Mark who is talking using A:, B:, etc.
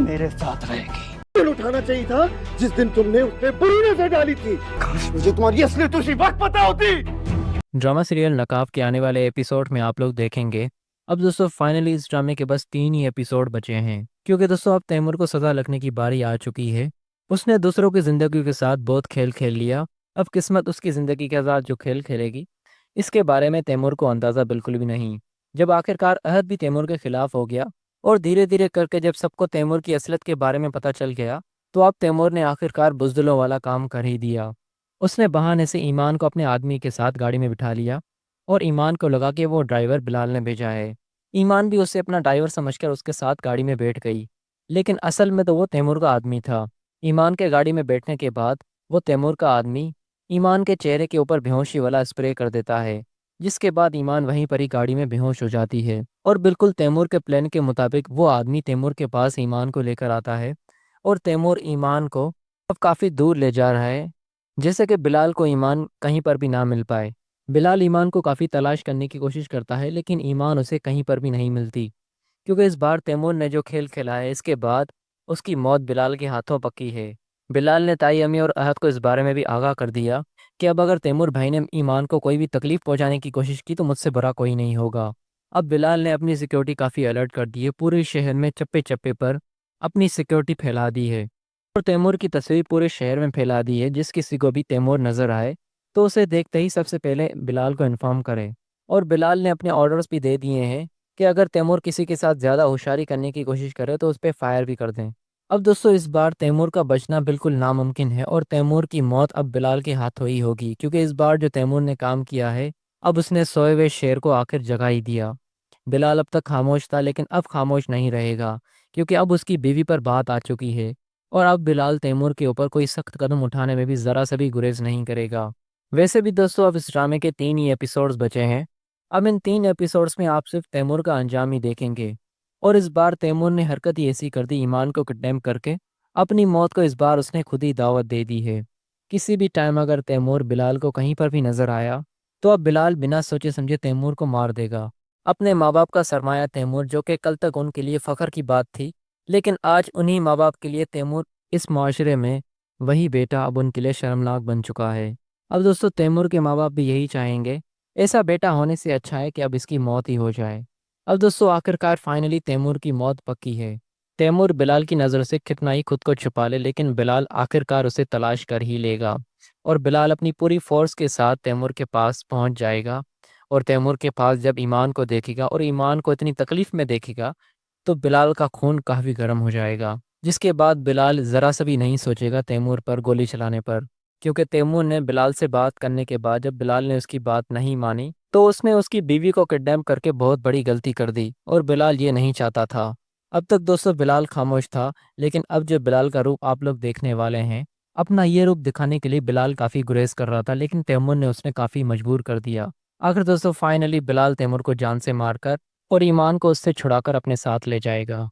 A: मेरे साथ रहेगी।
B: दिल उठाना चाहिए था जिस दिन तुमने उस पे बुरी नजर डाली थी। काश मुझे तुम्हारी असलियत उसी वक्त पता होती।
C: ड्रामा सीरियल नकाब के आने वाले एपिसोड में आप लोग देखेंगे। अब दोस्तों फाइनली इस ड्रामे के बस 3 ही एपिसोड बचे हैं, क्योंकि दोस्तों अब तैमूर को सज़ा लगने की बारी आ चुकी है। उसने दूसरों की ज़िंदगी के साथ बहुत खेल खेल लिया। अब किस्मत उसकी ज़िंदगी के साथ जो खेल खेलेगी, इसके बारे में तैमूर को अंदाज़ा बिल्कुल भी नहीं। जब आखिरकार अहद भी तैमूर के ख़िलाफ़ हो गया और धीरे धीरे करके जब सबको तैमूर की असलियत के बारे में पता चल गया, तो अब तैमूर ने आखिरकार बुज़दिलों वाला काम कर ही दिया। उसने बहाने से ईमान को अपने आदमी के साथ गाड़ी में बिठा लिया और ईमान को लगा कि वो ड्राइवर बिलाल ने भेजा है। ईमान भी उसे अपना ड्राइवर समझकर उसके साथ गाड़ी में बैठ गई, लेकिन असल में तो वो तैमूर का आदमी था। ईमान के गाड़ी में बैठने के बाद वो तैमूर का आदमी ईमान के चेहरे के ऊपर बेहोशी वाला स्प्रे कर देता है, जिसके बाद ईमान वहीं पर ही गाड़ी में बेहोश हो जाती है। और बिल्कुल तैमूर के प्लान के मुताबिक वो आदमी तैमूर के पास ईमान को लेकर आता है और तैमूर ईमान को अब काफ़ी दूर ले जा रहा है, जैसे कि बिलाल को ईमान कहीं पर भी ना मिल पाए। बिलाल ईमान को काफ़ी तलाश करने की कोशिश करता है, लेकिन ईमान उसे कहीं पर भी नहीं मिलती, क्योंकि इस बार तैमूर ने जो खेल खेला है, इसके बाद उसकी मौत बिलाल के हाथों पक्की है। बिलाल ने ताई अम्मी और अहद को इस बारे में भी आगाह कर दिया कि अब अगर तैमूर भाई ने ईमान को कोई भी तकलीफ पहुंचाने की कोशिश की तो मुझसे बुरा कोई नहीं होगा। अब बिलाल ने अपनी सिक्योरिटी काफ़ी अलर्ट कर दी है, पूरे शहर में चप्पे चप्पे पर अपनी सिक्योरिटी फैला दी है और तैमूर की तस्वीर पूरे शहर में फैला दी है। जिस किसी को भी तैमूर नज़र आए तो उसे देखते ही सबसे पहले बिलाल को इन्फॉर्म करे। और बिलाल ने अपने ऑर्डर्स भी दे दिए हैं कि अगर तैमूर किसी के साथ ज़्यादा होशियारी करने की कोशिश करे तो उस पर फायर भी कर दें। अब दोस्तों इस बार तैमूर का बचना बिल्कुल नामुमकिन है और तैमूर की मौत अब बिलाल के हाथों ही होगी, क्योंकि इस बार जो तैमूर ने काम किया है, अब उसने सोए हुए शेर को आखिर जगा ही दिया। बिलाल अब तक खामोश था, लेकिन अब खामोश नहीं रहेगा, क्योंकि अब उसकी बीवी पर बात आ चुकी है और अब बिलाल तैमूर के ऊपर कोई सख्त कदम उठाने में भी ज़रा सा भी गुरेज नहीं करेगा। वैसे भी दोस्तों अब इस ड्रामे के 3 ही एपिसोड्स बचे हैं। अब इन 3 एपिसोड्स में आप सिर्फ तैमूर का अंजाम ही देखेंगे और इस बार तैमूर ने हरकत ही ऐसी कर दी, ईमान को किडनैप करके अपनी मौत को इस बार उसने खुद ही दावत दे दी है। किसी भी टाइम अगर तैमूर बिलाल को कहीं पर भी नज़र आया तो अब बिलाल बिना सोचे समझे तैमूर को मार देगा। अपने माँ बाप का सरमाया तैमूर, जो कि कल तक उनके लिए फ़ख्र की बात थी, लेकिन आज उन्हीं माँ बाप के लिए तैमूर इस माशरे में वही बेटा अब उनके लिए शर्मनाक बन चुका है। अब दोस्तों तैमूर के माँ बाप भी यही चाहेंगे, ऐसा बेटा होने से अच्छा है कि अब इसकी मौत ही हो जाए। अब दोस्तों आखिरकार फाइनली तैमूर की मौत पक्की है। तैमूर बिलाल की नज़र से कितना ही खुद को छुपा ले, लेकिन बिलाल आखिरकार उसे तलाश कर ही लेगा और बिलाल अपनी पूरी फोर्स के साथ तैमूर के पास पहुंच जाएगा। और तैमूर के पास जब ईमान को देखेगा और ईमान को इतनी तकलीफ़ में देखेगा तो बिलाल का खून काफ़ी गर्म हो जाएगा, जिसके बाद बिलाल ज़रा सा भी नहीं सोचेगा तैमूर पर गोली चलाने पर, क्योंकि तैमूर ने बिलाल से बात करने के बाद जब बिलाल ने उसकी बात नहीं मानी तो उसने उसकी बीवी को किडनैप करके बहुत बड़ी गलती कर दी और बिलाल ये नहीं चाहता था। अब तक दोस्तों बिलाल खामोश था, लेकिन अब जो बिलाल का रूप आप लोग देखने वाले हैं, अपना ये रूप दिखाने के लिए बिलाल काफ़ी गुरेज कर रहा था, लेकिन तैमूर ने उसने काफ़ी मजबूर कर दिया। आखिर दोस्तों फाइनली बिलाल तैमूर को जान से मारकर और ईमान को उससे छुड़ाकर अपने साथ ले जाएगा।